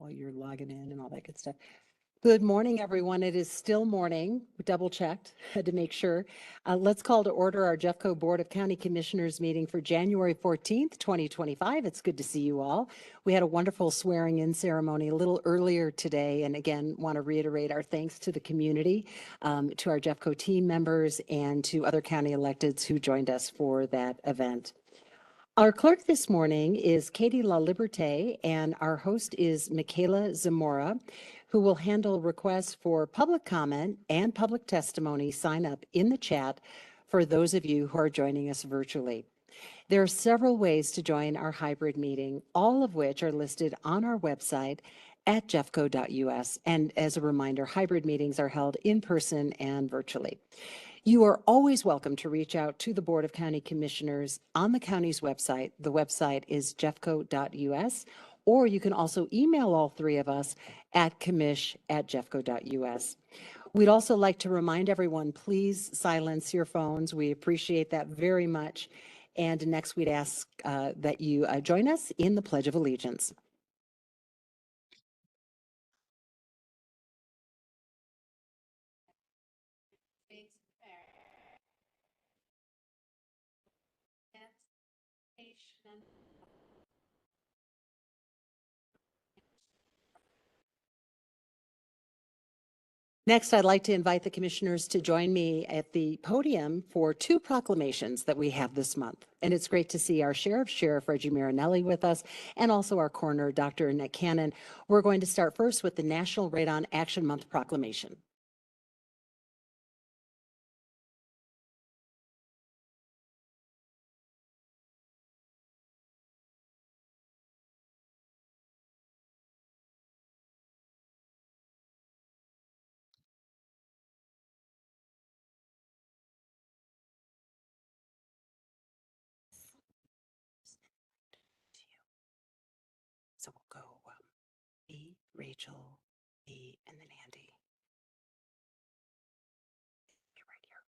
while you're logging in and all that good stuff. Good morning, everyone. It is still morning. We double checked, had to make sure. Let's call to order our Jeffco Board of County Commissioners meeting for January 14th, 2025. It's good to see you all. We had a wonderful swearing in ceremony a little earlier today. And again, want to reiterate our thanks to the community, to our Jeffco team members, and to other county electeds who joined us for that event. Our clerk this morning is Katie La Liberté, and our host is Michaela Zamora, who will handle requests for public comment and public testimony sign up in the chat for those of you who are joining us virtually. There are several ways to join our hybrid meeting, all of which are listed on our website at jeffco.us. And as a reminder, hybrid meetings are held in person and virtually. You are always welcome to reach out to the Board of County Commissioners on the county's website. The website is jeffco.us, or you can also email all three of us at commish@jeffco.us. We'd also like to remind everyone, please silence your phones. We appreciate that very much. And next, we'd ask that you join us in the Pledge of Allegiance. Next, I'd like to invite the commissioners to join me at the podium for two proclamations that we have this month. And it's great to see our Sheriff Reggie Marinelli with us, and also our coroner, Dr. Annette Cannon. We're going to start first with the National Radon Action Month proclamation. So we'll go me, Rachel, me, and then Andy. You're right here.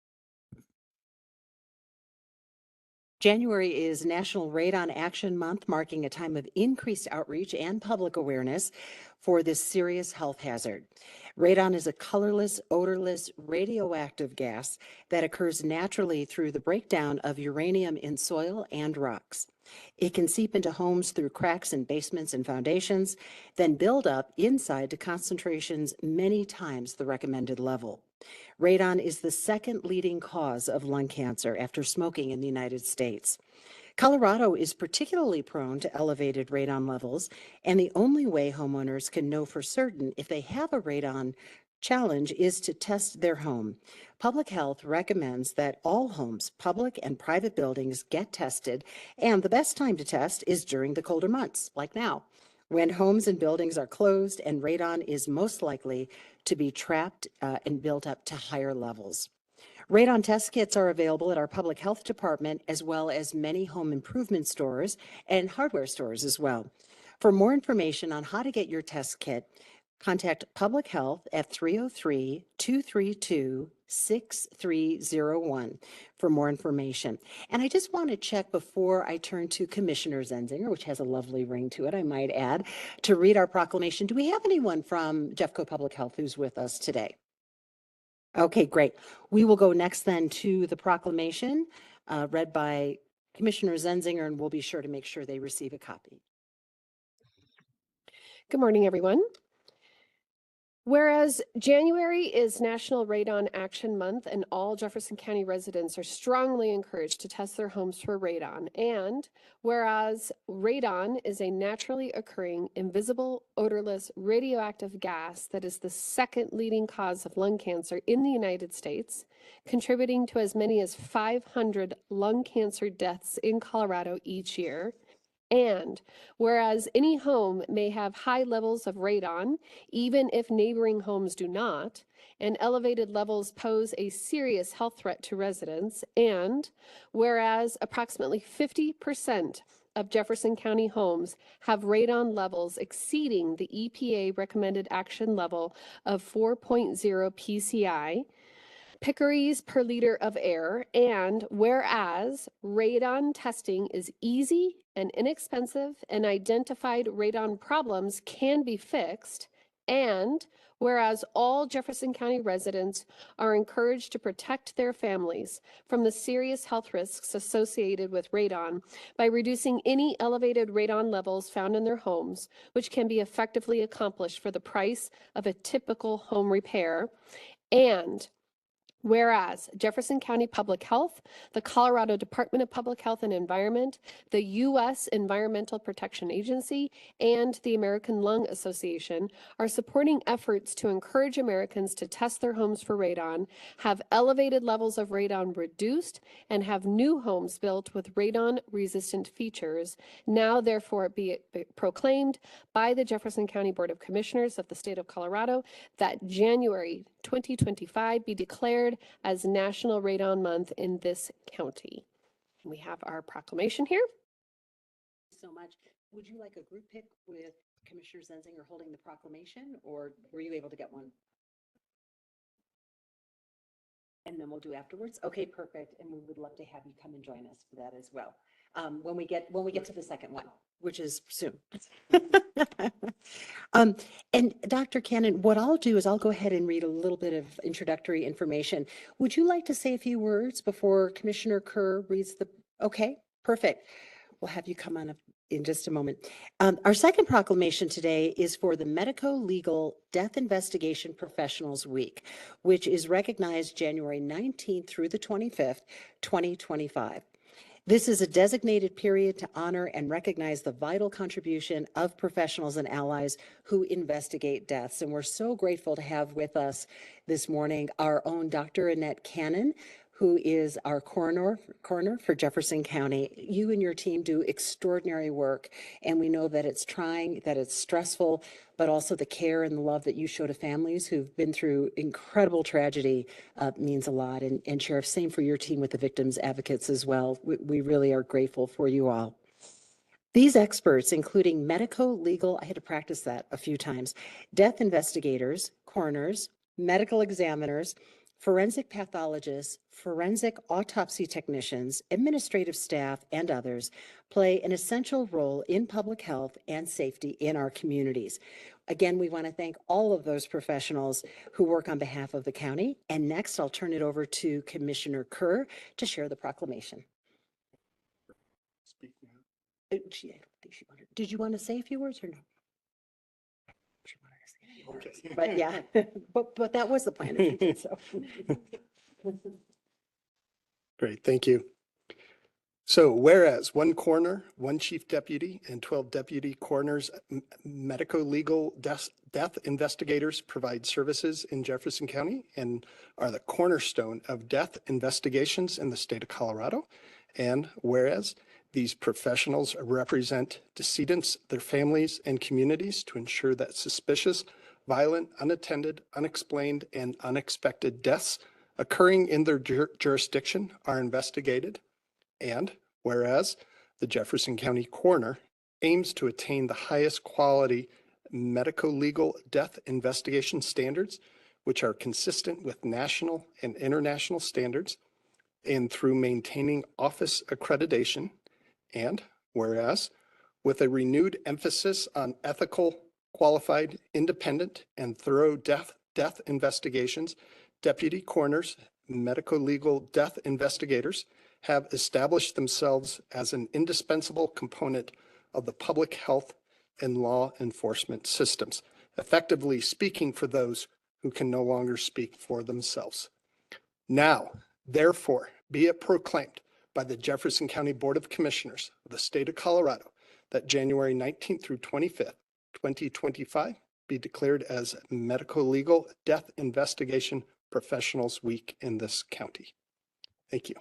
January is National Radon Action Month, marking a time of increased outreach and public awareness for this serious health hazard. Radon is a colorless, odorless, radioactive gas that occurs naturally through the breakdown of uranium in soil and rocks. It can seep into homes through cracks in basements and foundations, then build up inside to concentrations many times the recommended level. Radon is the second leading cause of lung cancer after smoking in the United States. Colorado is particularly prone to elevated radon levels, and the only way homeowners can know for certain if they have a radon challenge is to test their home. Public Health recommends that all homes, public and private buildings, get tested, and the best time to test is during the colder months, like now, when homes and buildings are closed and radon is most likely to be trapped and built up to higher levels. Radon test kits are available at our public health department, as well as many home improvement stores and hardware stores as well. For more information on how to get your test kit, contact Public Health at 303-232-6301 for more information. And I just want to check before I turn to Commissioner Zenzinger, which has a lovely ring to it, I might add, to read our proclamation. Do we have anyone from Jeffco Public Health who's with us today? Okay, great. We will go next then to the proclamation read by Commissioner Zenzinger, and we'll be sure to make sure they receive a copy. Good morning, everyone. Whereas January is National Radon Action Month and all Jefferson County residents are strongly encouraged to test their homes for radon, and whereas radon is a naturally occurring, invisible, odorless, radioactive gas that is the second leading cause of lung cancer in the United States, contributing to as many as 500 lung cancer deaths in Colorado each year, and whereas any home may have high levels of radon, even if neighboring homes do not, and elevated levels pose a serious health threat to residents, and whereas approximately 50% of Jefferson County homes have radon levels exceeding the EPA recommended action level of 4.0 PCI, picories per liter of air, and whereas radon testing is easy and inexpensive and identified radon problems can be fixed, and whereas all Jefferson County residents are encouraged to protect their families from the serious health risks associated with radon by reducing any elevated radon levels found in their homes, which can be effectively accomplished for the price of a typical home repair. And whereas Jefferson County Public Health, the Colorado Department of Public Health and Environment, the U.S. Environmental Protection Agency, and the American Lung Association are supporting efforts to encourage Americans to test their homes for radon, have elevated levels of radon reduced, and have new homes built with radon-resistant features, now therefore be it proclaimed by the Jefferson County Board of Commissioners of the State of Colorado that January 2025 be declared as National Radon Month in this county. We have our proclamation here. So much. Would you like a group pic with Commissioner Zenzinger holding the proclamation, or were you able to get one? And then we'll do afterwards. Okay, perfect. And we would love to have you come and join us for that as well. When we get to the second one, which is soon. And Dr. Cannon, what I'll do is I'll go ahead and read a little bit of introductory information. Would you like to say a few words before Commissioner Kerr reads the, okay, perfect. We'll have you come on up in just a moment. Our second proclamation today is for the Medico-Legal Death Investigation Professionals Week, which is recognized January 19th through the 25th, 2025. This is a designated period to honor and recognize the vital contribution of professionals and allies who investigate deaths. And we're so grateful to have with us this morning our own Dr. Annette Cannon, who is our coroner for Jefferson County. You and your team do extraordinary work, and we know that it's trying, that it's stressful, but also the care and the love that you show to families who've been through incredible tragedy means a lot. And Sheriff, same for your team with the victims advocates as well. We really are grateful for you all. These experts, including medico-legal, I had to practice that a few times, death investigators, coroners, medical examiners, forensic pathologists, forensic autopsy technicians, administrative staff, and others play an essential role in public health and safety in our communities. Again, we want to thank all of those professionals who work on behalf of the county. And next, I'll turn it over to Commissioner Kerr to share the proclamation. I don't think she wanted. Did you want to say a few words or no? She wanted to say a few words. Okay. But yeah, but that was the plan. If you did so. Great, thank you. So whereas one coroner, one chief deputy, and 12 deputy coroners, medico-legal death investigators provide services in Jefferson County and are the cornerstone of death investigations in the state of Colorado. And whereas these professionals represent decedents, their families, and communities to ensure that suspicious, violent, unattended, unexplained, and unexpected deaths occurring in their jurisdiction are investigated. And whereas the Jefferson County coroner aims to attain the highest quality medico-legal death investigation standards, which are consistent with national and international standards, and through maintaining office accreditation. And whereas with a renewed emphasis on ethical, qualified, independent, and thorough death investigations, deputy coroners, medico-legal death investigators have established themselves as an indispensable component of the public health and law enforcement systems, effectively speaking for those who can no longer speak for themselves. Now, therefore, be it proclaimed by the Jefferson County Board of Commissioners of the state of Colorado that January 19th through 25th, 2025 be declared as Medico-Legal Death Investigation Professionals Week in this county. Thank you.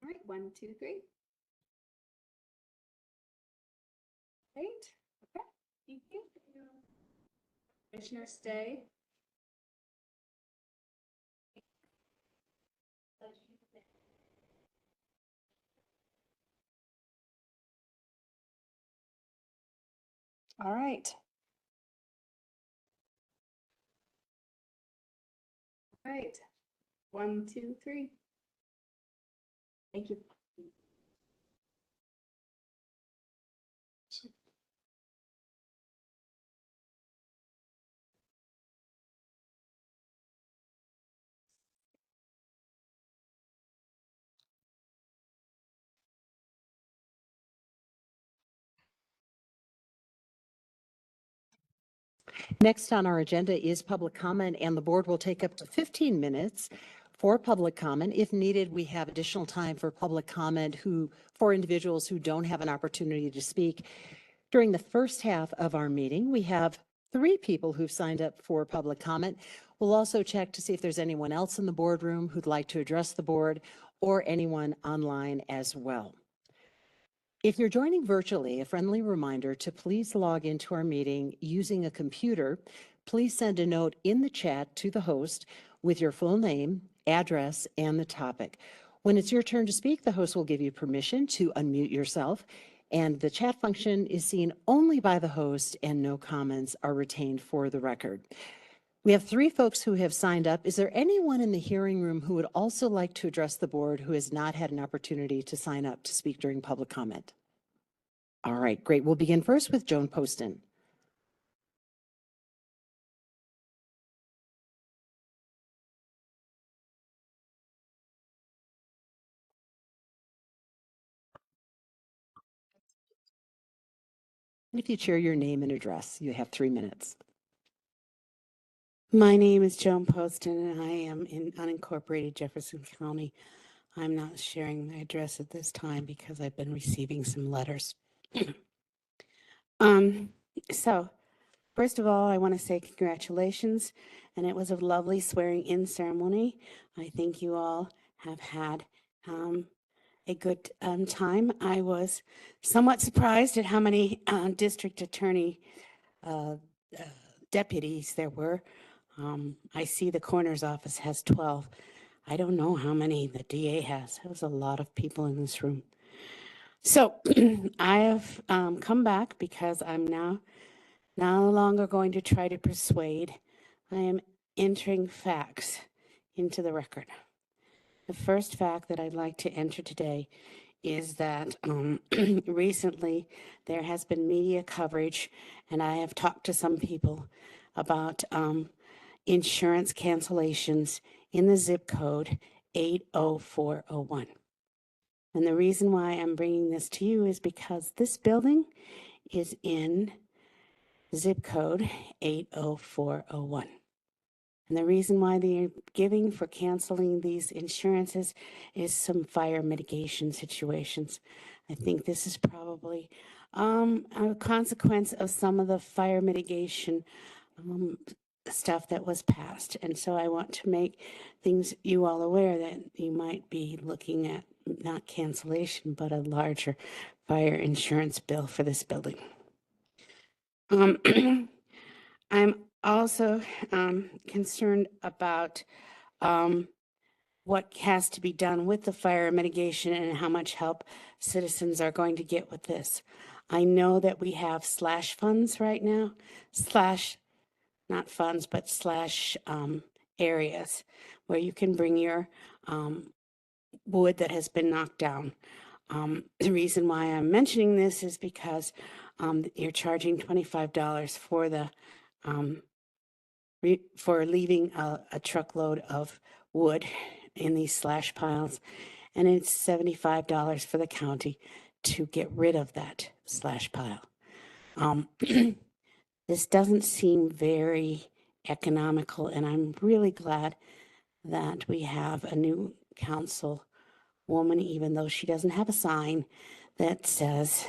All right, 1, 2, 3. Right? Okay. Thank you. Commissioner Stay. All right. All right. 1, 2, 3. Thank you. Next on our agenda is public comment, and the board will take up to 15 minutes for public comment. If needed, we have additional time for public comment for individuals who don't have an opportunity to speak. During the first half of our meeting, we have 3 people who've signed up for public comment. We'll also check to see if there's anyone else in the boardroom who'd like to address the board or anyone online as well. If you're joining virtually, a friendly reminder to please log into our meeting using a computer. Please send a note in the chat to the host with your full name, address, and the topic. When it's your turn to speak, the host will give you permission to unmute yourself, and the chat function is seen only by the host and no comments are retained for the record. We have 3 folks who have signed up. Is there anyone in the hearing room who would also like to address the board who has not had an opportunity to sign up to speak during public comment? All right, great. We'll begin first with Joan Poston. And if you share your name and address, you have 3 minutes. My name is Joan Poston, and I am in unincorporated Jefferson County. I'm not sharing my address at this time because I've been receiving some letters. So first of all, I want to say congratulations, and it was a lovely swearing-in ceremony. I think you all have had a good time. I was somewhat surprised at how many district attorney deputies there were. I see the coroner's office has 12. I don't know how many the DA has. There's a lot of people in this room. So I have come back because I'm now no longer going to try to persuade. I am entering facts into the record. The first fact that I'd like to enter today is that recently there has been media coverage, and I have talked to some people about insurance cancellations in the zip code 80401. And the reason why I'm bringing this to you is because this building is in zip code 80401. And the reason why they're giving for canceling these insurances is some fire mitigation situations. I think this is probably a consequence of some of the fire mitigation stuff that was passed. And so I want to make you all aware that you might be looking at not cancellation, but a larger fire insurance bill for this building. I'm also concerned about what has to be done with the fire mitigation and how much help citizens are going to get with this. I know that we have slash funds right now, not funds, but slash areas where you can bring your wood that has been knocked down. The reason why I'm mentioning this is because you're charging $25 for the for leaving a truckload of wood in these slash piles, and it's $75 for the county to get rid of that slash pile. This doesn't seem very economical, and I'm really glad that we have a new council woman, even though she doesn't have a sign that says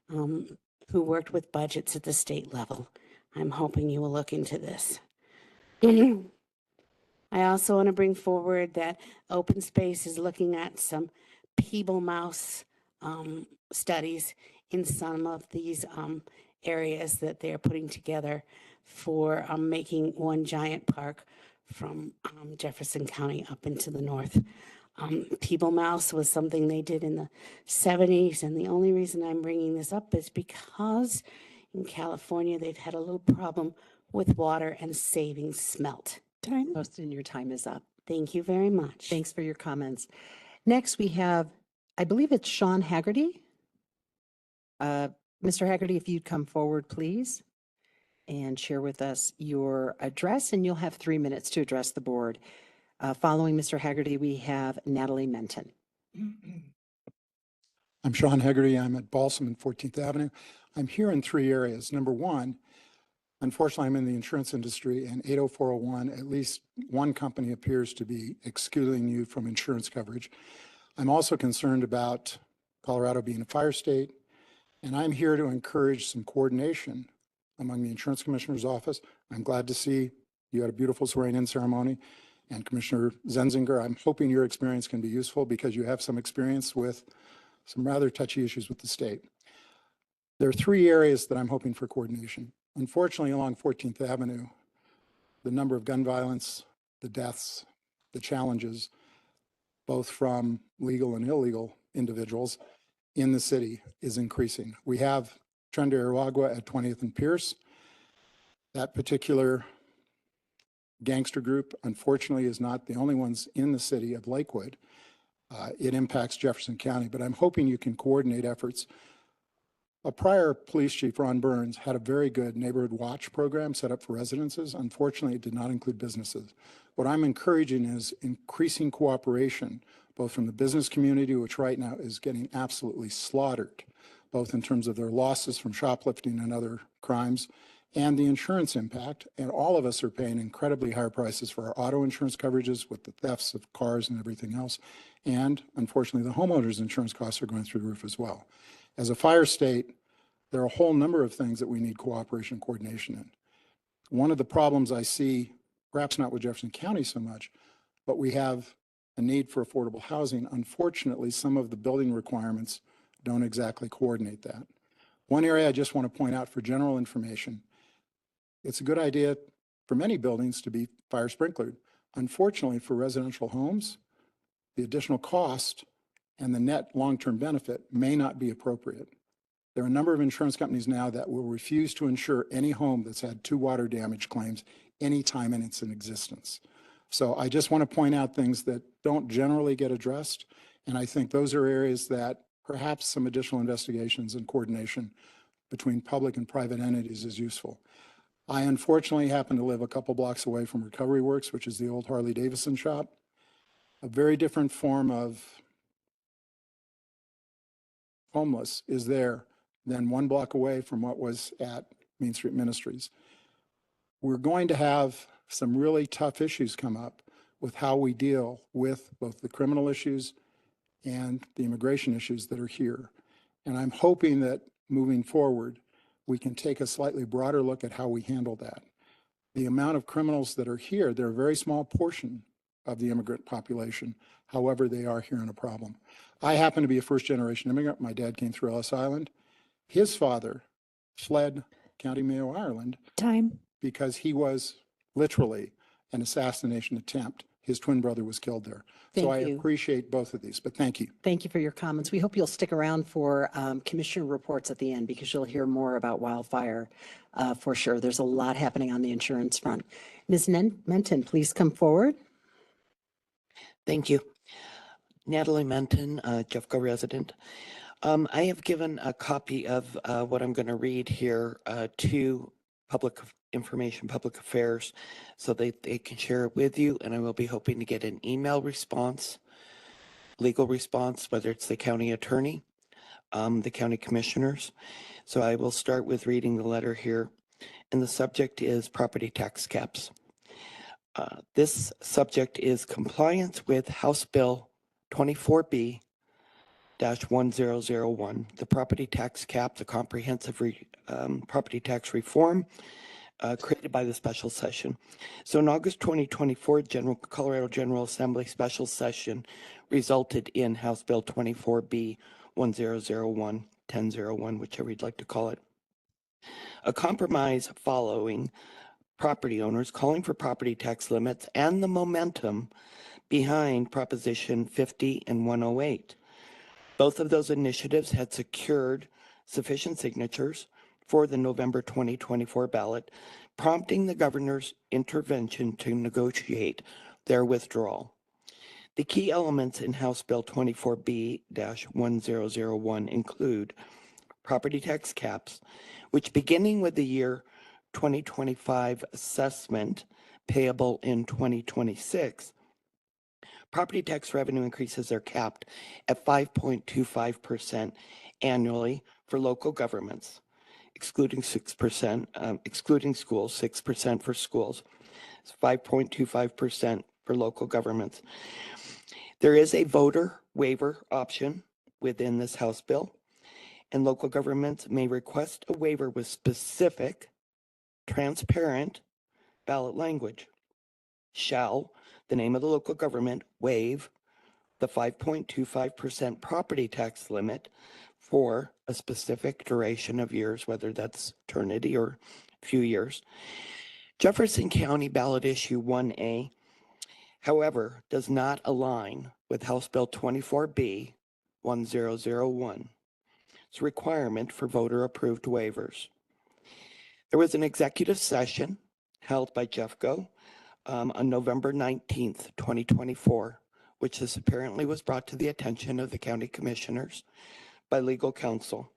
who worked with budgets at the state level. I'm hoping you will look into this. I also want to bring forward that Open Space is looking at some Peeble mouse studies in some of these areas that they're putting together for making one giant park from Jefferson County up into the north. Peeble Mouse was something they did in the 70s, and the only reason I'm bringing this up is because in California they've had a little problem with water and saving smelt. Austin, your time is up. Thank you very much. Thanks for your comments. Next, we have, I believe it's Sean Haggerty. Mr. Haggerty, if you'd come forward, please, and share with us your address, and you'll have 3 minutes to address the board. Following Mr. Haggerty, we have Natalie Menton. I'm Sean Haggerty. I'm at Balsam and 14th Avenue. I'm here in 3 areas. Number one, unfortunately, I'm in the insurance industry, and 80401, at least one company appears to be excluding you from insurance coverage. I'm also concerned about Colorado being a fire state, and I'm here to encourage some coordination among the insurance commissioner's office. I'm glad to see you had a beautiful swearing-in ceremony. And Commissioner Zenzinger, I'm hoping your experience can be useful because you have some experience with some rather touchy issues with the state. There are 3 areas that I'm hoping for coordination. Unfortunately, along 14th Avenue, the number of gun violence, the deaths, the challenges, both from legal and illegal individuals in the city is increasing. We have Tren de Aragua at 20th and Pierce. That particular gangster group, unfortunately, is not the only ones in the city of Lakewood. It impacts Jefferson County, but I'm hoping you can coordinate efforts. A prior police chief, Ron Burns, had a very good neighborhood watch program set up for residences. Unfortunately, it did not include businesses. What I'm encouraging is increasing cooperation, both from the business community, which right now is getting absolutely slaughtered, both in terms of their losses from shoplifting and other crimes, and the insurance impact. And all of us are paying incredibly higher prices for our auto insurance coverages with the thefts of cars and everything else. And unfortunately, the homeowners insurance costs are going through the roof as well. As a fire state, there are a whole number of things that we need cooperation and coordination in. One of the problems I see, perhaps not with Jefferson County so much, but we have a need for affordable housing. Unfortunately, some of the building requirements don't exactly coordinate that. One area I just want to point out for general information, it's a good idea for many buildings to be fire sprinklered. Unfortunately, for residential homes, the additional cost and the net long-term benefit may not be appropriate. There are a number of insurance companies now that will refuse to insure any home that's had 2 water damage claims any time in its existence. So I just want to point out things that don't generally get addressed. And I think those are areas that perhaps some additional investigations and coordination between public and private entities is useful. I unfortunately happen to live a couple blocks away from Recovery Works, which is the old Harley Davidson shop. A very different form of homeless is there than 1 block away from what was at Main Street Ministries. We're going to have some really tough issues come up with how we deal with both the criminal issues and the immigration issues that are here. And I'm hoping that moving forward, we can take a slightly broader look at how we handle that. The amount of criminals that are here, they're a very small portion of the immigrant population. However, they are here in a problem. I happen to be a first-generation immigrant. My dad came through Ellis Island. His father fled County Mayo, Ireland. Because he was literally an assassination attempt. His twin brother was killed there. So I Thank you. appreciate both of these, but thank you. Thank you for your comments. We hope you'll stick around for commissioner reports at the end because you'll hear more about wildfire for sure. There's a lot happening on the insurance front. Ms. Menton, please come forward. Thank you. Natalie Menton, Jeffco resident. I have given a copy of what I'm going to read here to Public Information, Public Affairs, so they can share it with you, and I will be hoping to get an email response, legal response, whether it's the county attorney, the county commissioners. So I will start with reading the letter here, and the subject is property tax caps. This subject is compliance with House Bill 24B-1001, the property tax cap, the comprehensive property tax reform created by the special session. So in August 2024, Colorado General Assembly special session resulted in House Bill 24B-1001 1001, whichever you'd like to call it. A compromise following property owners calling for property tax limits and the momentum behind Proposition 50 and 108. Both of those initiatives had secured sufficient signatures for the November 2024 ballot, prompting the governor's intervention to negotiate their withdrawal. The key elements in House Bill 24B-1001 include property tax caps, which beginning with the year 2025 assessment payable in 2026, property tax revenue increases are capped at 5.25% annually for local governments, excluding 6%, excluding schools, 6% for schools, 5.25% for local governments. There is a voter waiver option within this House bill, and local governments may request a waiver with specific, transparent ballot language. Shall the name of the local government waive the 5.25% property tax limit for a specific duration of years, whether that's eternity or a few years. Jefferson County ballot issue 1A, however, does not align with House Bill 24B-1001. It's a requirement for voter-approved waivers. There was an executive session held by Jeffco on November 19th, 2024, which this apparently was brought to the attention of the county commissioners by legal counsel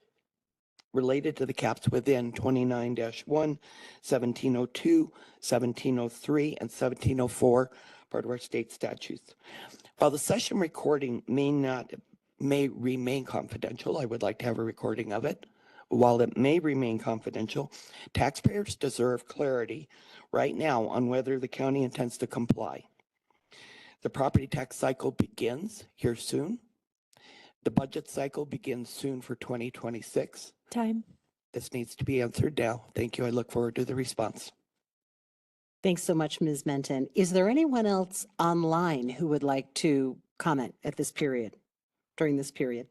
related to the caps within 29-1, 1702, 1703, and 1704, part of our state statutes. While the session recording may remain confidential, I would like to have a recording of it. While it may remain confidential, taxpayers deserve clarity right now on whether the county intends to comply. The property tax cycle begins here soon. The budget cycle begins soon for 2026. Time. This needs to be answered now. Thank you. I look forward to the response. Thanks so much, Ms. Menton. Is there anyone else online who would like to comment at this period, during this period?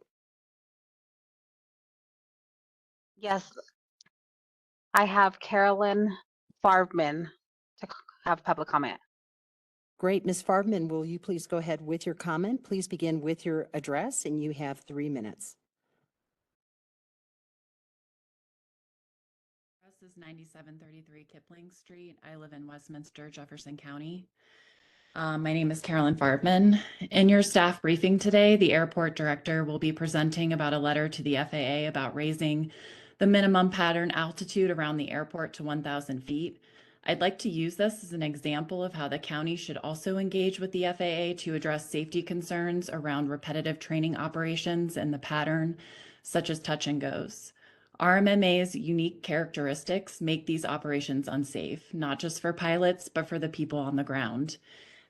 Yes, I have Carolyn Farbman to have public comment. Great. Ms. Farbman, will you please go ahead with your comment? Please begin with your address, and you have 3 minutes. Address is 9733 Kipling Street. I live in Westminster, Jefferson County. My name is Carolyn Farbman. In your staff briefing today, the airport director will be presenting about a letter to the FAA about raising the minimum pattern altitude around the airport to 1,000 feet. I'd like to use this as an example of how the county should also engage with the FAA to address safety concerns around repetitive training operations in the pattern, such as touch and goes. RMMA's unique characteristics make these operations unsafe, not just for pilots, but for the people on the ground.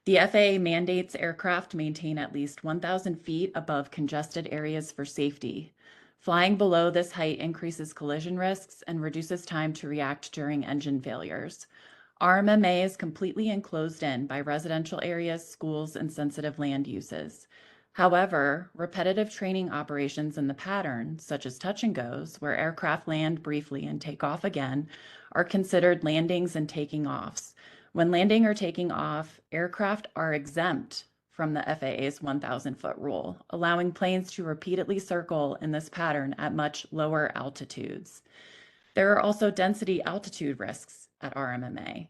The FAA mandates aircraft maintain at least 1,000 feet above congested areas for safety. Flying below this height increases collision risks and reduces time to react during engine failures. RMMA is completely enclosed in by residential areas, schools, and sensitive land uses. However, repetitive training operations in the pattern, such as touch and goes, where aircraft land briefly and take off again, are considered landings and taking offs. When landing or taking off, aircraft are exempt from the FAA's 1,000-foot rule, allowing planes to repeatedly circle in this pattern at much lower altitudes. There are also density altitude risks at RMMA.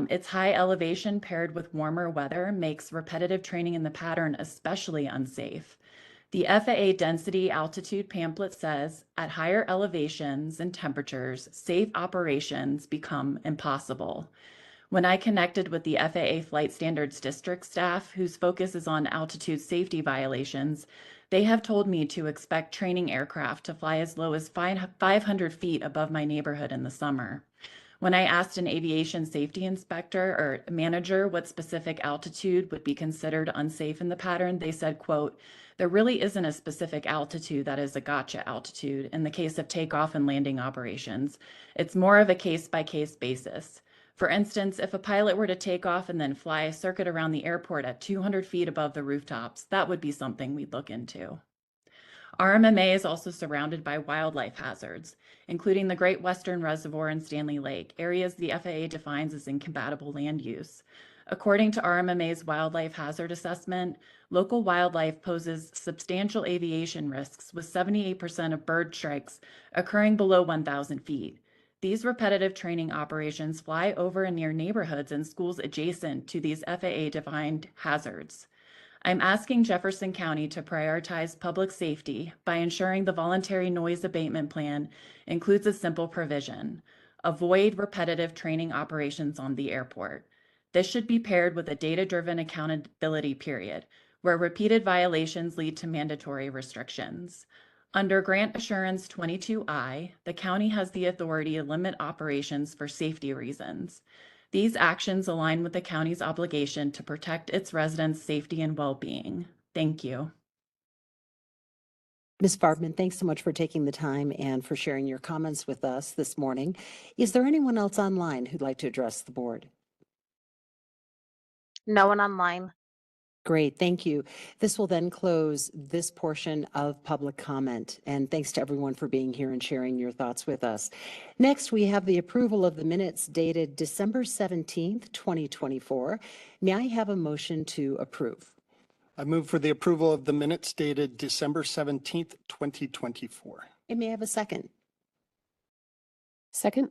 Its high elevation paired with warmer weather makes repetitive training in the pattern especially unsafe. The FAA density altitude pamphlet says, at higher elevations and temperatures, safe operations become impossible. When I connected with the FAA Flight Standards District staff, whose focus is on altitude safety violations, they have told me to expect training aircraft to fly as low as 500 feet above my neighborhood in the summer. When I asked an aviation safety inspector or manager what specific altitude would be considered unsafe in the pattern, they said, quote, there really isn't a specific altitude that is a gotcha altitude in the case of takeoff and landing operations. It's more of a case-by-case basis. For instance, if a pilot were to take off and then fly a circuit around the airport at 200 feet above the rooftops, that would be something we'd look into. RMMA is also surrounded by wildlife hazards, including the Great Western Reservoir and Stanley Lake, areas the FAA defines as incompatible land use. According to RMMA's wildlife hazard assessment, local wildlife poses substantial aviation risks, with 78% of bird strikes occurring below 1,000 feet. These repetitive training operations fly over and near neighborhoods and schools adjacent to these FAA-defined hazards. I'm asking Jefferson County to prioritize public safety by ensuring the voluntary noise abatement plan includes a simple provision: avoid repetitive training operations on the airport. This should be paired with a data-driven accountability period, where repeated violations lead to mandatory restrictions. Under Grant Assurance 22I, the county has the authority to limit operations for safety reasons. These actions align with the county's obligation to protect its residents' safety and well-being. Thank you. Ms. Farbman, thanks so much for taking the time and for sharing your comments with us this morning. Is there anyone else online who'd like to address the board? No one online. Great, thank you. This will then close this portion of public comment. And thanks to everyone for being here and sharing your thoughts with us. Next, we have the approval of the minutes dated December 17th, 2024. May I have a motion to approve? I move for the approval of the minutes dated December 17th, 2024. And may I have a second? Second?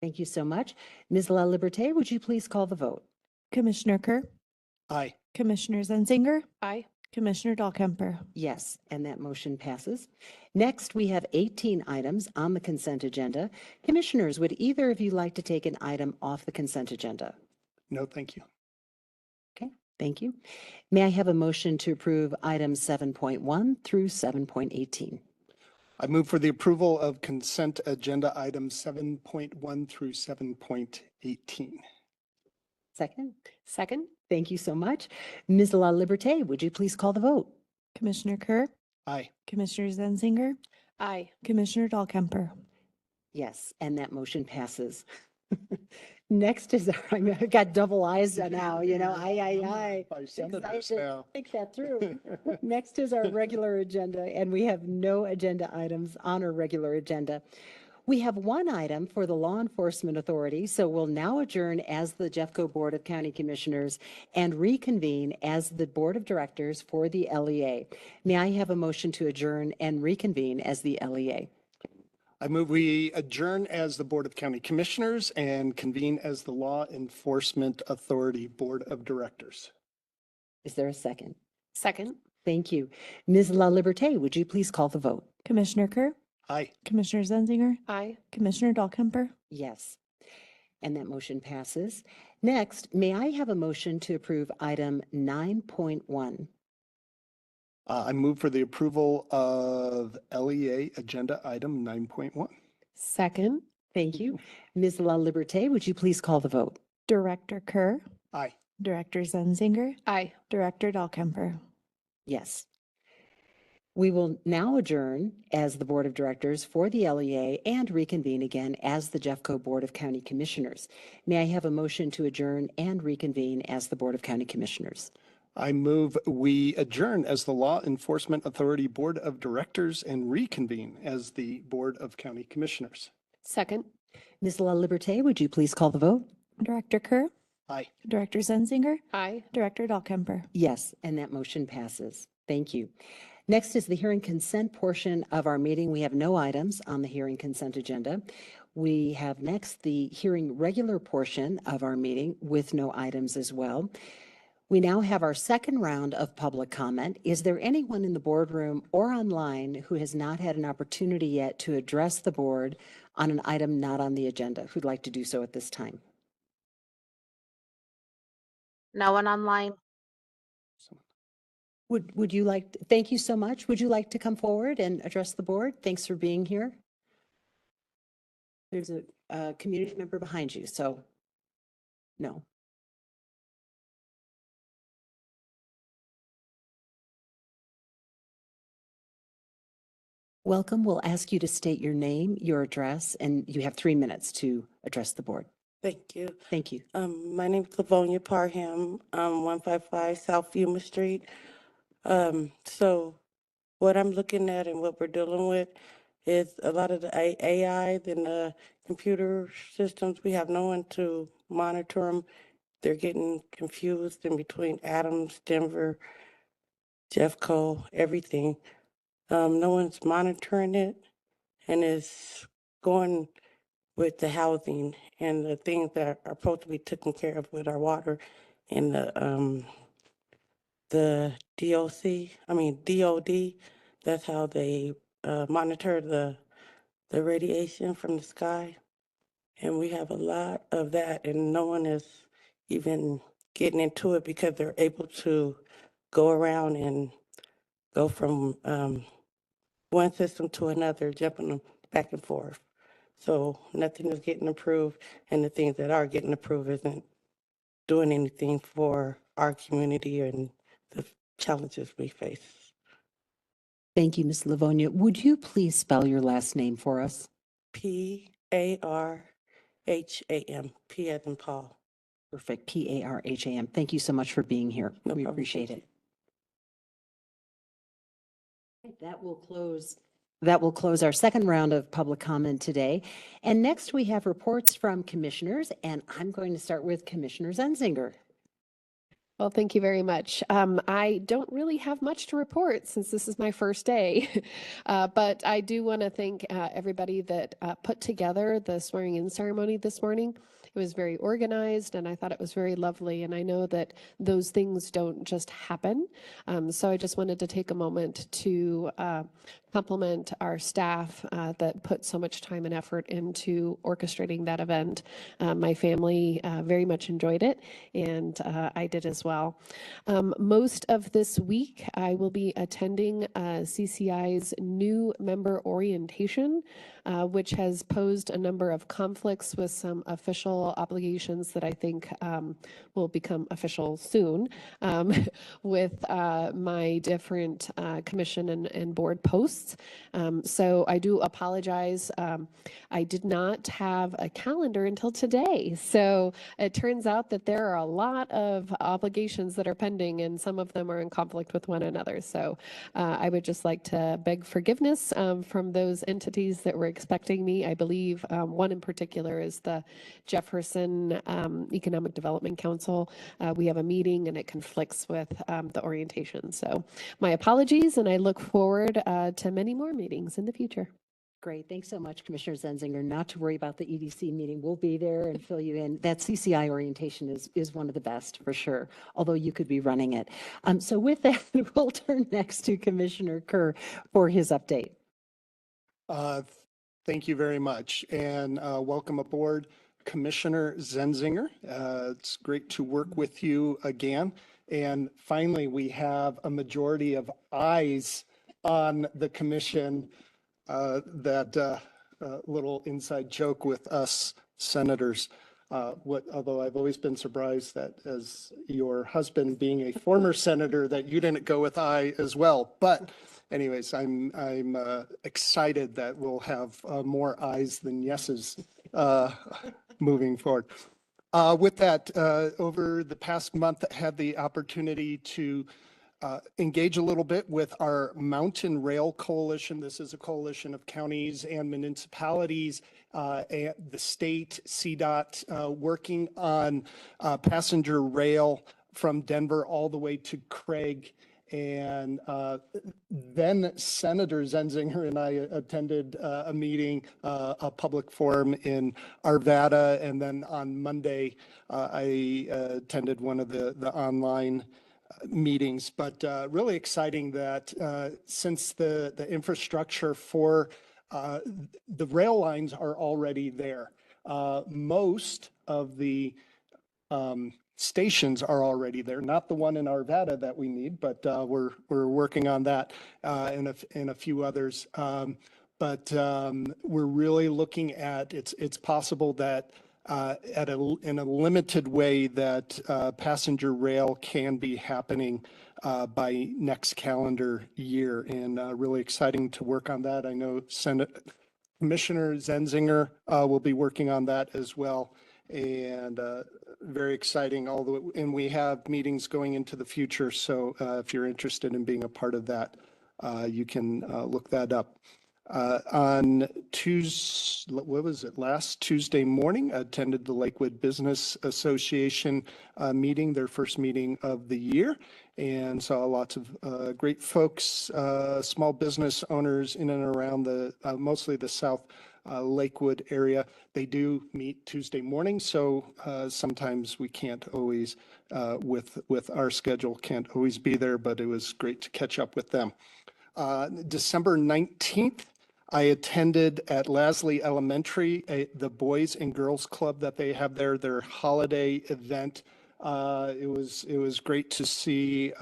Thank you so much. Ms. La Liberté, would you please call the vote? Commissioner Kerr, Aye. Commissioner Zenzinger, Aye. Commissioner Dahlkemper. Yes, and that motion passes. Next, we have 18 items on the consent agenda. Commissioners, would either of you like to take an item off the consent agenda? No, thank you. Okay, thank you. May I have a motion to approve items 7.1 through 7.18? I move for the approval of consent agenda items 7.1 through 7.18. Second? Second? Thank you so much. Ms. La Liberté, would you please call the vote? Commissioner Kerr, Aye. Commissioner Zenzinger, Aye. Commissioner Dahlkemper. Yes, and that motion passes. Next is, I've got double eyes now, you know, aye. Five senators Excited. now. Think that through. Next is our regular agenda, and we have no agenda items on our regular agenda. We have one item for the Law Enforcement Authority, so we'll now adjourn as the Jeffco Board of County Commissioners and reconvene as the Board of Directors for the LEA. May I have a motion to adjourn and reconvene as the LEA? I move we adjourn as the Board of County Commissioners and convene as the Law Enforcement Authority Board of Directors. Is there a second? Second? Thank you. Ms. La Liberté, would you please call the vote? Commissioner Kerr, Aye. Commissioner Zenzinger, Aye. Commissioner Dahlkemper. Yes. And that motion passes. Next, may I have a motion to approve item 9.1? I move for the approval of LEA Agenda Item 9.1. Second? Thank you. Ms. La Liberté, would you please call the vote? Director Kerr, Aye. Director Zenzinger, Aye. Director Dahlkemper. Yes. We will now adjourn as the Board of Directors for the LEA and reconvene again as the Jeffco Board of County Commissioners. May I have a motion to adjourn and reconvene as the Board of County Commissioners? I move we adjourn as the Law Enforcement Authority Board of Directors and reconvene as the Board of County Commissioners. Second? Ms. La Liberté, would you please call the vote? Director Kerr, Aye. Director Zenzinger, Aye. Director Dahlkemper. Yes, and that motion passes. Thank you. Next is the hearing consent portion of our meeting. We have no items on the hearing consent agenda. We have next the hearing regular portion of our meeting with no items as well. We now have our second round of public comment. Is there anyone in the boardroom or online who has not had an opportunity yet to address the board on an item not on the agenda who'd like to do so at this time? No one online. Would you like, thank you so much. Would you like to come forward and address the board? Thanks for being here. There's a community member behind you, so no. Welcome. We'll ask you to state your name, your address, and you have 3 minutes to address the board. Thank you. Thank you. My name is Livonia Parham, 155 South Yuma Street. So what I'm looking at and what we're dealing with is a lot of the AI and the computer systems. We have no one to monitor them. They're getting confused in between Adams, Denver, Jeffco, everything. No one's monitoring it, and it's going with the housing and the things that are supposed to be taken care of with our water and the DOD. That's how they monitor the radiation from the sky. And we have a lot of that, and no one is even getting into it because they're able to go around and go from one system to another, jumping them back and forth. So nothing is getting approved, and the things that are getting approved isn't doing anything for our community and the challenges we face. Thank you, Ms. Livonia. Would you please spell your last name for us? Parham, P as in Paul. Perfect. Parham. Thank you so much for being here. No We problem. appreciate it. That will close our second round of public comment today. And next we have reports from commissioners, and I'm going to start with Commissioner Zenzinger. Well, thank you very much. I don't really have much to report since this is my first day, but I do want to thank everybody that put together the swearing-in ceremony this morning. It was very organized, and I thought it was very lovely, and I know that those things don't just happen. So I just wanted to take a moment to compliment our staff that put so much time and effort into orchestrating that event. My family very much enjoyed it, and I did as well. Most of this week, I will be attending CCI's new member orientation, which has posed a number of conflicts with some official obligations that I think will become official soon with my different commission and board posts. So I do apologize. I did not have a calendar until today. So it turns out that there are a lot of obligations that are pending, and some of them are in conflict with one another. So I would just like to beg forgiveness from those entities that were expecting me. I believe one in particular is the Jefferson Economic Development Council. We have a meeting and it conflicts with the orientation. So my apologies, and I look forward to many more meetings in the future. Great. Thanks so much, Commissioner Zenzinger. Not to worry about the EDC meeting. We'll be there and fill you in. That CCI orientation is one of the best for sure, although you could be running it. So with that, we'll turn next to Commissioner Kerr for his update. Thank you very much, and welcome aboard, Commissioner Zenzinger. It's great to work with you again. And finally, we have a majority of ayes on the commission. That little inside joke with us senators. Although I've always been surprised that as your husband being a former senator, that you didn't go with aye as well. But anyways, I'm excited that we'll have more ayes than yeses moving forward. With that, over the past month, I had the opportunity to engage a little bit with our Mountain Rail Coalition. This is a coalition of counties and municipalities, and the state, CDOT, working on passenger rail from Denver all the way to Craig. And then Senator Zenzinger and I attended a meeting, a public forum in Arvada. And then on Monday, I attended one of the online meetings, but really exciting that since the infrastructure for the rail lines are already there, most of the stations are already there, not the one in Arvada that we need, but we're working on that and a few others. But we're really looking at it's possible that in a limited way that passenger rail can be happening by next calendar year, and really exciting to work on that. I know Commissioner Zenzinger will be working on that as well, and very exciting. And we have meetings going into the future, so if you're interested in being a part of that, You can look that up. On last Tuesday morning, I attended the Lakewood Business Association meeting, their first meeting of the year, and saw lots of great folks, small business owners in and around mostly the South Lakewood area. They do meet Tuesday morning, so sometimes we can't always, with our schedule, can't always be there, but it was great to catch up with them. December 19th, I attended at Lasley Elementary, the Boys and Girls Club that they have there, their holiday event. It was great to see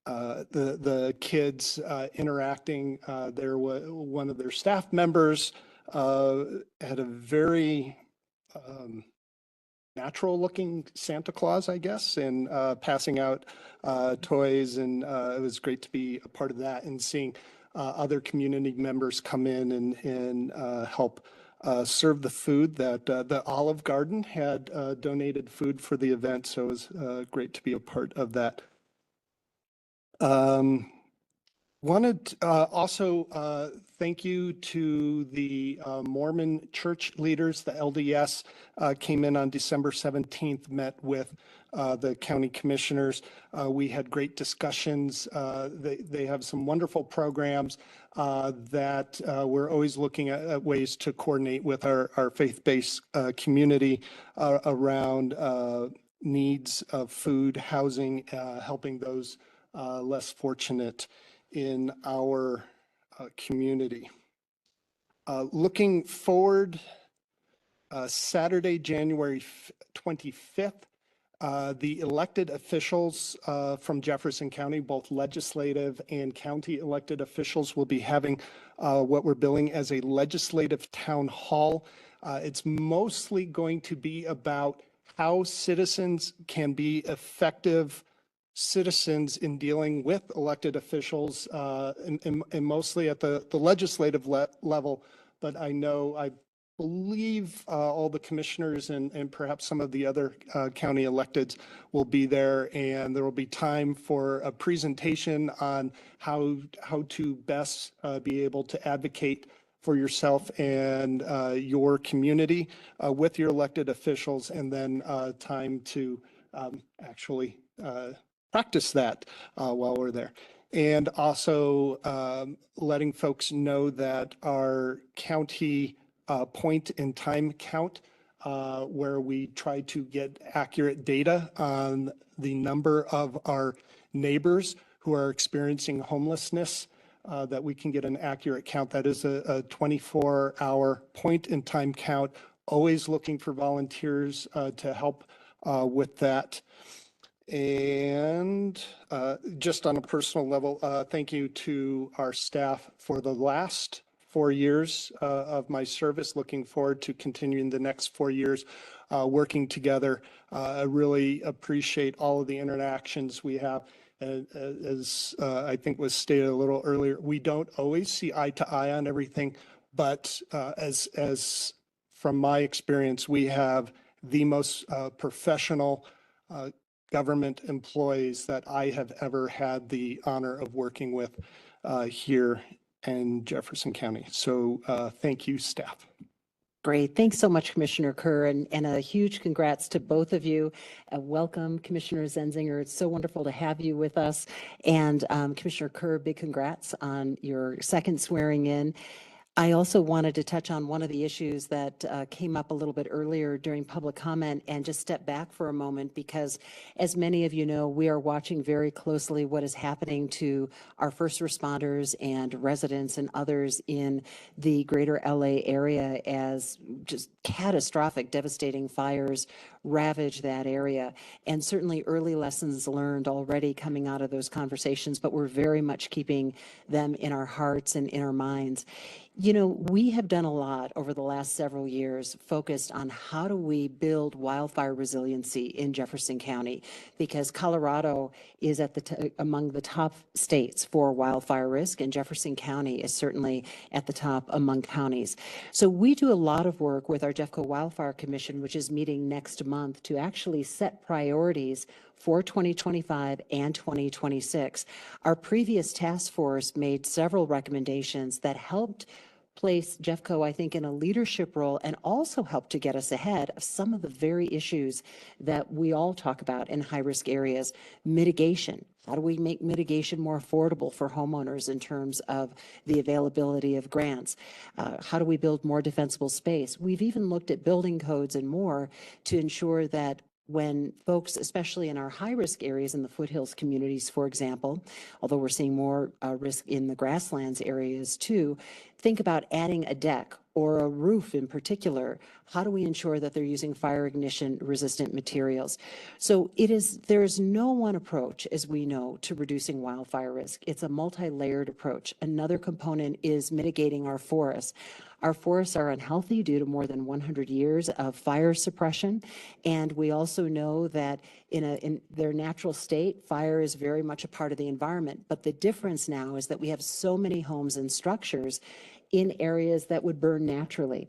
the kids interacting. There was one of their staff members had a very natural looking Santa Claus, I guess, and passing out toys, and it was great to be a part of that and seeing other community members come in and help serve the food that the Olive Garden had donated food for the event. So it was great to be a part of that. Wanted also thank you to the Mormon church leaders. The LDS came in on December 17th, met with the county commissioners. We had great discussions. They have some wonderful programs that we're always looking at ways to coordinate with our faith-based community around needs of food, housing, helping those less fortunate in our community. Looking forward, Saturday, January 25th, the elected officials from Jefferson County, both legislative and county elected officials, will be having what we're billing as a legislative town hall. It's mostly going to be about how citizens can be effective citizens in dealing with elected officials, and mostly at the legislative level. But I believe all the commissioners and perhaps some of the other county electeds will be there, and there will be time for a presentation on how to best be able to advocate for yourself and your community with your elected officials, and then time to actually practice that while we're there. And also letting folks know that our county point in time count, where we try to get accurate data on the number of our neighbors who are experiencing homelessness, that we can get an accurate count. That is a 24-hour point in time count, always looking for volunteers to help with that. And just on a personal level, thank you to our staff for the last 4 years of my service. Looking forward to continuing the next 4 years working together. I really appreciate all of the interactions we have. As I think was stated a little earlier, we don't always see eye to eye on everything, but as from my experience, we have the most professional government employees that I have ever had the honor of working with here in Jefferson County. So thank you, staff. Great. Thanks so much, Commissioner Kerr, and a huge congrats to both of you. Welcome, Commissioner Zenzinger. It's so wonderful to have you with us. And Commissioner Kerr, big congrats on your second swearing in. I also wanted to touch on one of the issues that came up a little bit earlier during public comment and just step back for a moment, because as many of you know, we are watching very closely what is happening to our first responders and residents and others in the greater LA area as just catastrophic, devastating fires ravage that area. And certainly early lessons learned already coming out of those conversations, but we're very much keeping them in our hearts and in our minds. You know, we have done a lot over the last several years focused on how do we build wildfire resiliency in Jefferson County, because Colorado is at among the top states for wildfire risk, and Jefferson County is certainly at the top among counties. So we do a lot of work with our Jeffco Wildfire Commission, which is meeting next month month to actually set priorities for 2025 and 2026. Our previous task force made several recommendations that helped place Jeffco, I think, in a leadership role and also helped to get us ahead of some of the very issues that we all talk about in high-risk areas. Mitigation. How do we make mitigation more affordable for homeowners in terms of the availability of grants? How do we build more defensible space? We've even looked at building codes and more to ensure that when folks, especially in our high-risk areas in the foothills communities, for example, although we're seeing more risk in the grasslands areas too, think about adding a deck or a roof in particular. How do we ensure that they're using fire ignition resistant materials? So there is no one approach, as we know, to reducing wildfire risk. It's a multi-layered approach. Another component is mitigating our forests. Our forests are unhealthy due to more than 100 years of fire suppression. And we also know that in their natural state, fire is very much a part of the environment. But the difference now is that we have so many homes and structures in areas that would burn naturally.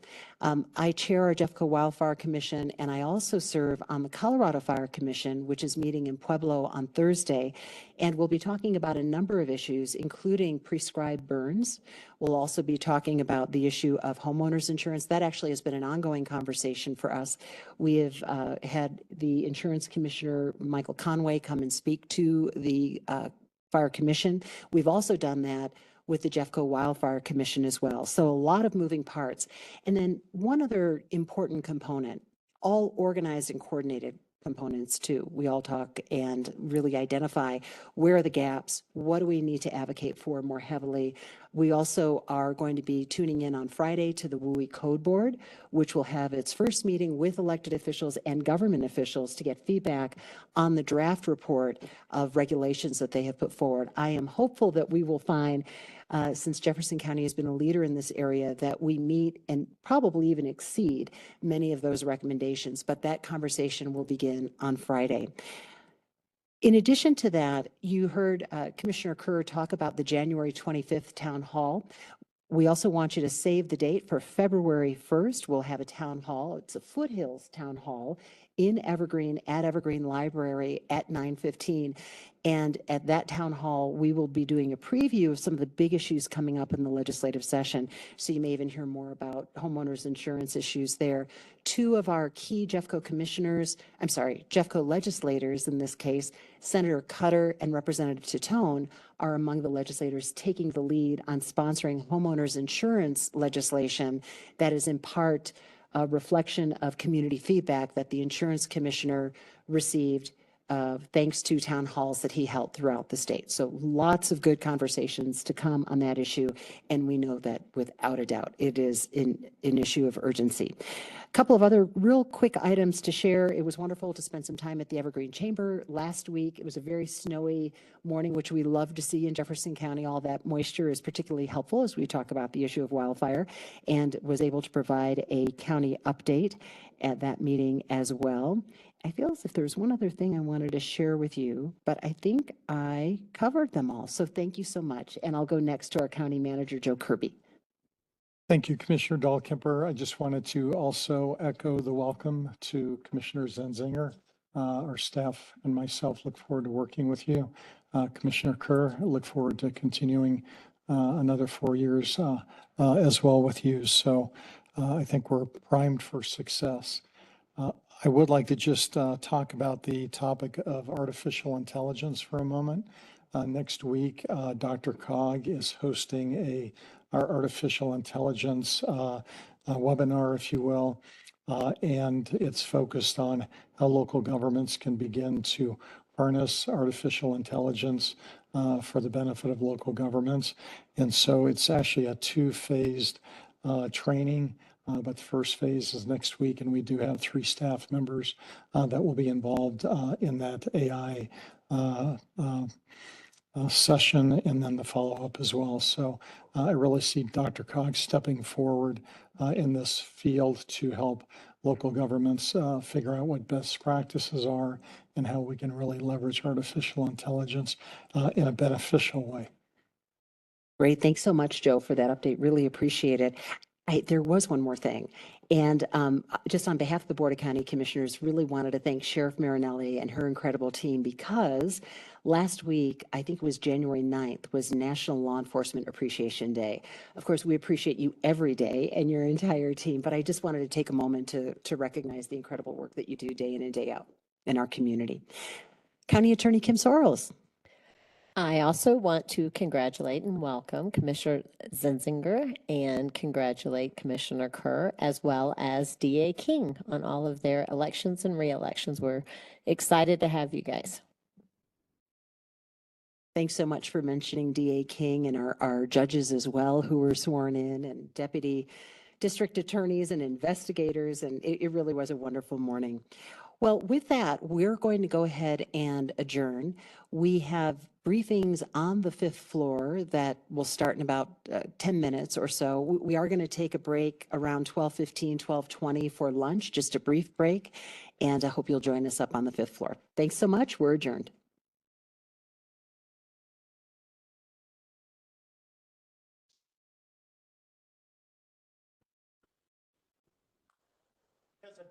I chair our Jeffco Wildfire Commission, and I also serve on the Colorado Fire Commission, which is meeting in Pueblo on Thursday. And we'll be talking about a number of issues, including prescribed burns. We'll also be talking about the issue of homeowners insurance. That actually has been an ongoing conversation for us. We have had the Insurance Commissioner, Michael Conway, come and speak to the Fire Commission. We've also done that with the Jeffco Wildfire Commission as well. So a lot of moving parts. And then one other important component, all organized and coordinated components too. We all talk and really identify where are the gaps, what do we need to advocate for more heavily. We also are going to be tuning in on Friday to the WUI Code Board, which will have its first meeting with elected officials and government officials to get feedback on the draft report of regulations that they have put forward. I am hopeful that we will find, since Jefferson County has been a leader in this area, that we meet and probably even exceed many of those recommendations, but that conversation will begin on Friday. In addition to that, you heard Commissioner Kerr talk about the January 25th town hall. We also want you to save the date for February 1st. We'll have a town hall. It's a Foothills town hall in Evergreen at Evergreen Library at 9:15. And at that town hall, we will be doing a preview of some of the big issues coming up in the legislative session. So you may even hear more about homeowners insurance issues there. Two of our key Jeffco Jeffco legislators in this case, Senator Cutter and Representative Titone, are among the legislators taking the lead on sponsoring homeowners insurance legislation that is in part a reflection of community feedback that the insurance commissioner received thanks to town halls that he held throughout the state. So lots of good conversations to come on that issue. And we know that without a doubt, it is an issue of urgency. A couple of other real quick items to share. It was wonderful to spend some time at the Evergreen Chamber last week. It was a very snowy morning, which we love to see in Jefferson County. All that moisture is particularly helpful as we talk about the issue of wildfire, and was able to provide a county update at that meeting as well. I feel as if there's one other thing I wanted to share with you, but I think I covered them all. So thank you so much. And I'll go next to our county manager, Joe Kirby. Thank you, Commissioner Dahlkemper. I just wanted to also echo the welcome to Commissioner Zenzinger. Our staff and myself look forward to working with you. Commissioner Kerr, I look forward to continuing another 4 years as well with you. So I think we're primed for success. I would like to just talk about the topic of artificial intelligence for a moment. Next week, DRCOG is hosting our artificial intelligence webinar, if you will, and it's focused on how local governments can begin to harness artificial intelligence for the benefit of local governments. And so it's actually a two-phased training. But the first phase is next week, and we do have 3 staff members that will be involved in that AI session, and then the follow-up as well. So I really see DRCOG stepping forward in this field to help local governments figure out what best practices are and how we can really leverage artificial intelligence in a beneficial way. Great. Thanks so much, Joe, for that update. Really appreciate it. There was one more thing. And just on behalf of the Board of County Commissioners, really wanted to thank Sheriff Marinelli and her incredible team because last week, I think it was January 9th, was National Law Enforcement Appreciation Day. Of course, we appreciate you every day and your entire team, but I just wanted to take a moment to recognize the incredible work that you do day in and day out in our community. County Attorney Kim Sorrells. I also want to congratulate and welcome Commissioner Zenzinger and congratulate Commissioner Kerr as well as DA King on all of their elections and re-elections. We're excited to have you guys. Thanks so much for mentioning DA King and our judges as well who were sworn in, and deputy district attorneys and investigators. And it really was a wonderful morning. Well, with that, we're going to go ahead and adjourn. We have briefings on the 5th floor that will start in about 10 minutes or so. We are going to take a break around 12:15, 12:20 for lunch, just a brief break. And I hope you'll join us up on the 5th floor. Thanks so much. We're adjourned. Doesn't